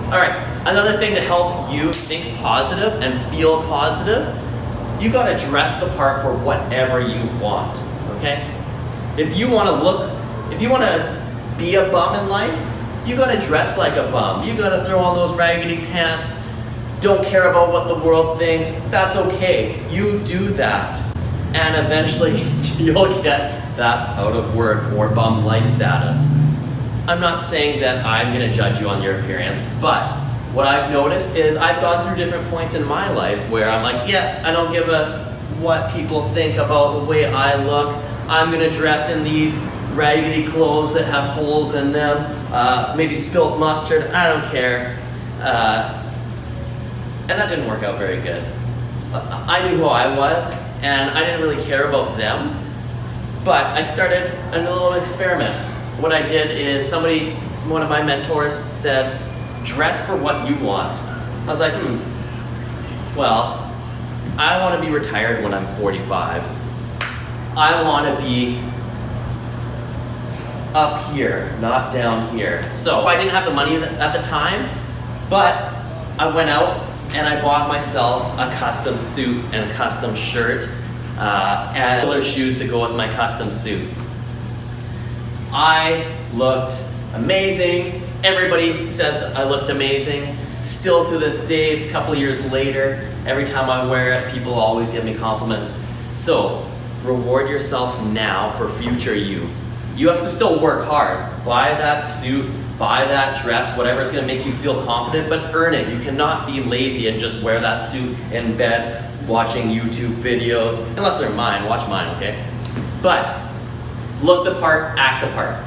All right, another thing to help you think positive and feel positive, you gotta dress the part for whatever you want, okay? If you wanna be a bum in life, you gotta dress like a bum. You gotta throw on those raggedy pants, don't care about what the world thinks, that's okay. You do that, and eventually you'll get that out of work or bum life status. I'm not saying that I'm gonna judge you on your appearance, but what I've noticed is I've gone through different points in my life where I'm like, yeah, I don't give a what people think about the way I look. I'm gonna dress in these raggedy clothes that have holes in them, maybe spilt mustard, I don't care. And that didn't work out very good. I knew who I was, and I didn't really care about them, but I started a little experiment. What I did is one of my mentors said, dress for what you want. I was like, well, I want to be retired when I'm 45. I want to be up here, not down here. So I didn't have the money at the time, but I went out and I bought myself a custom suit and a custom shirt and other shoes to go with my custom suit. I looked amazing. Everybody says that I looked amazing. Still to this day, it's a couple years later, every time I wear it, people always give me compliments. So, reward yourself now for future you. You have to still work hard. Buy that suit, buy that dress, whatever's gonna make you feel confident, but earn it. You cannot be lazy and just wear that suit in bed, watching YouTube videos, unless they're mine, watch mine, okay? But look the part, act the part.